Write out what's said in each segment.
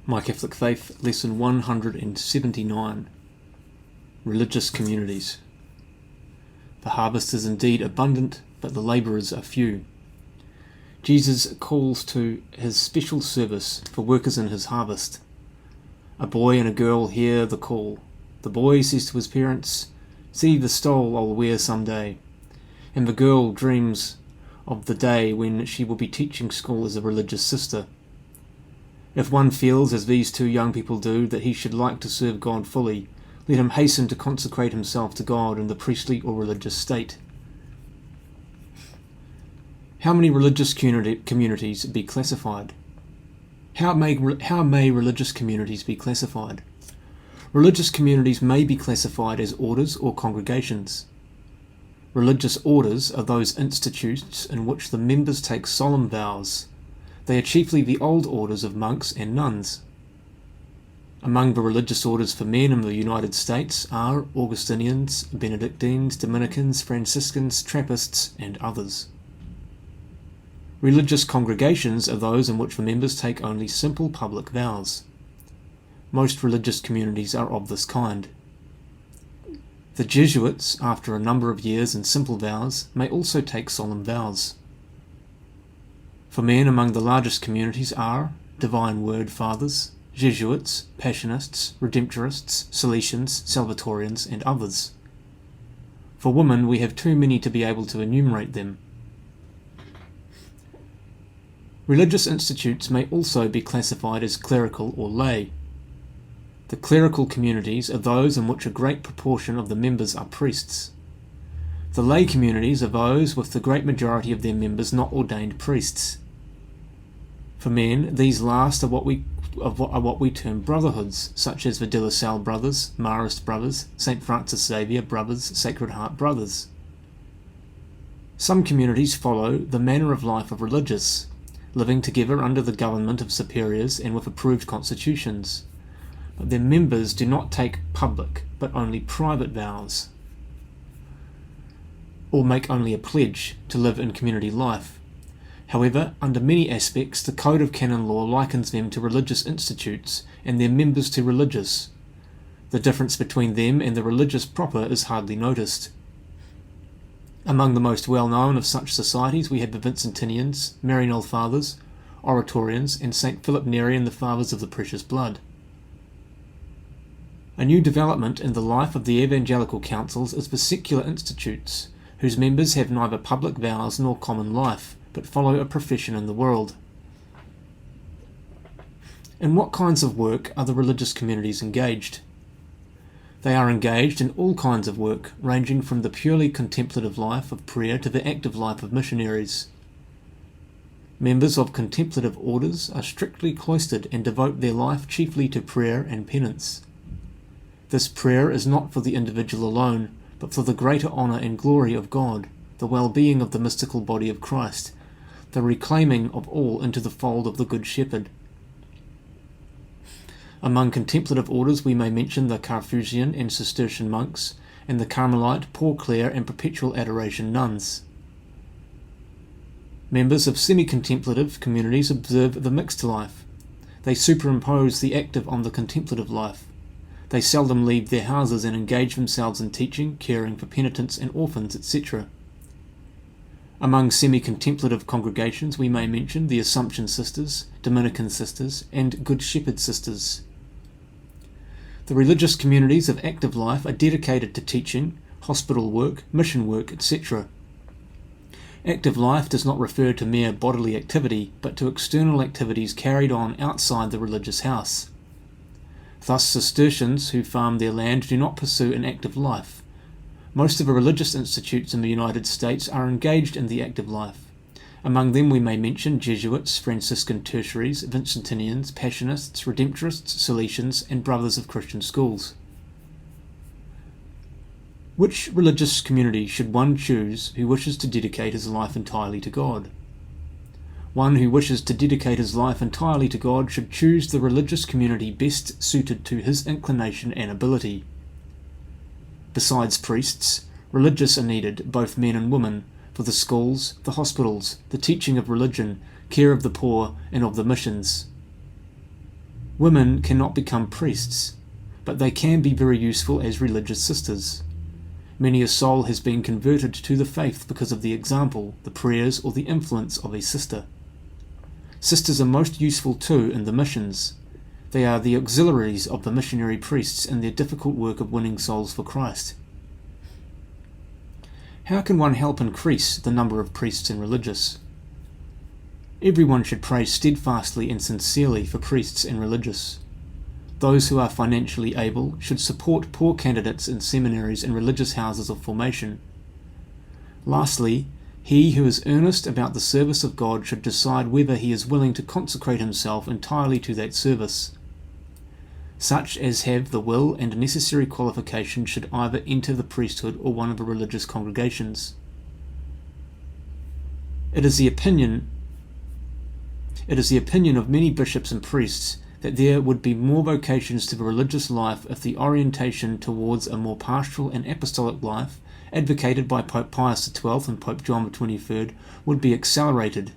My Catholic Faith, Lesson 179, Religious Communities. The harvest is indeed abundant, but the labourers are few. Jesus calls to his special service for workers in his harvest. A boy and a girl hear the call. The boy says to his parents, "See the stole I'll wear some day." And the girl dreams of the day when she will be teaching school as a religious sister. If one feels, as these two young people do, that he should like to serve God fully, let him hasten to consecrate himself to God in the priestly or religious state. How may religious communities be classified? How may religious communities be classified? Religious communities may be classified as orders or congregations. Religious orders are those institutes in which the members take solemn vows. They are chiefly the old orders of monks and nuns. Among the religious orders for men in the United States are Augustinians, Benedictines, Dominicans, Franciscans, Trappists, and others. Religious congregations are those in which the members take only simple public vows. Most religious communities are of this kind. The Jesuits, after a number of years in simple vows, may also take solemn vows. For men, among the largest communities are Divine Word Fathers, Jesuits, Passionists, Redemptorists, Salesians, Salvatorians, and others. For women, we have too many to be able to enumerate them. Religious institutes may also be classified as clerical or lay. The clerical communities are those in which a great proportion of the members are priests. The lay communities are those with the great majority of their members not ordained priests. For men, these last are what we term brotherhoods, such as the De La Salle Brothers, Marist Brothers, St. Francis Xavier Brothers, Sacred Heart Brothers. Some communities follow the manner of life of religious, living together under the government of superiors and with approved constitutions. But their members do not take public, but only private vows, or make only a pledge to live in community life. However, under many aspects, the Code of Canon Law likens them to religious institutes and their members to religious. The difference between them and the religious proper is hardly noticed. Among the most well-known of such societies we have the Vincentinians, Maryknoll Fathers, Oratorians, and St. Philip Neri and the Fathers of the Precious Blood. A new development in the life of the evangelical councils is the secular institutes, whose members have neither public vows nor common life, but follow a profession in the world. In what kinds of work are the religious communities engaged? They are engaged in all kinds of work, ranging from the purely contemplative life of prayer to the active life of missionaries. Members of contemplative orders are strictly cloistered and devote their life chiefly to prayer and penance. This prayer is not for the individual alone, but for the greater honour and glory of God, the well-being of the mystical body of Christ, the reclaiming of all into the fold of the Good Shepherd. Among contemplative orders we may mention the Carthusian and Cistercian monks, and the Carmelite, Poor Clare and Perpetual Adoration nuns. Members of semi-contemplative communities observe the mixed life. They superimpose the active on the contemplative life. They seldom leave their houses and engage themselves in teaching, caring for penitents and orphans, etc. Among semi-contemplative congregations we may mention the Assumption Sisters, Dominican Sisters, and Good Shepherd Sisters. The religious communities of active life are dedicated to teaching, hospital work, mission work, etc. Active life does not refer to mere bodily activity, but to external activities carried on outside the religious house. Thus, Cistercians who farm their land do not pursue an active life. Most of the religious institutes in the United States are engaged in the active life. Among them we may mention Jesuits, Franciscan tertiaries, Vincentinians, Passionists, Redemptorists, Salesians, and Brothers of Christian schools. Which religious community should one choose who wishes to dedicate his life entirely to God? One who wishes to dedicate his life entirely to God should choose the religious community best suited to his inclination and ability. Besides priests, religious are needed, both men and women, for the schools, the hospitals, the teaching of religion, care of the poor, and of the missions. Women cannot become priests, but they can be very useful as religious sisters. Many a soul has been converted to the faith because of the example, the prayers, or the influence of a sister. Sisters are most useful too in the missions. They are the auxiliaries of the missionary priests in their difficult work of winning souls for Christ. How can one help increase the number of priests and religious? Everyone should pray steadfastly and sincerely for priests and religious. Those who are financially able should support poor candidates in seminaries and religious houses of formation. Lastly, he who is earnest about the service of God should decide whether he is willing to consecrate himself entirely to that service. Such as have the will and necessary qualification should either enter the priesthood or one of the religious congregations. It is the opinion of many bishops and priests that there would be more vocations to the religious life if the orientation towards a more pastoral and apostolic life, advocated by Pope Pius XII and Pope John XXIII, would be accelerated.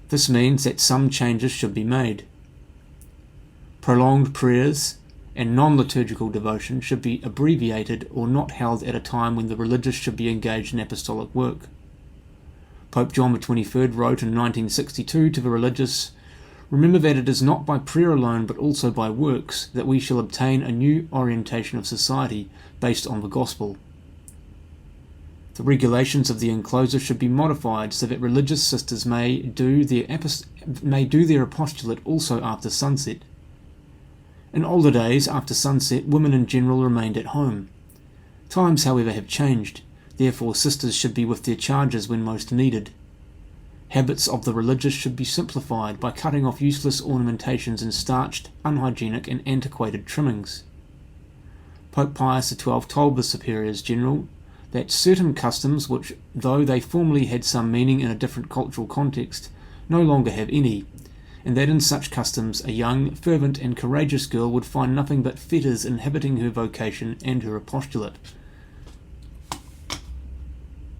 This means that some changes should be made. Prolonged prayers and non-liturgical devotion should be abbreviated or not held at a time when the religious should be engaged in apostolic work. Pope John XXIII wrote in 1962 to the religious, "Remember that it is not by prayer alone but also by works that we shall obtain a new orientation of society based on the gospel." The regulations of the enclosure should be modified so that religious sisters may do their apostolate also after sunset. In older days, after sunset, women in general remained at home. Times, however, have changed. Therefore, sisters should be with their charges when most needed. Habits of the religious should be simplified by cutting off useless ornamentations and starched, unhygienic and antiquated trimmings. Pope Pius XII told the superiors general that certain customs which, though they formerly had some meaning in a different cultural context, no longer have any, and that in such customs a young, fervent and courageous girl would find nothing but fetters inhibiting her vocation and her apostolate.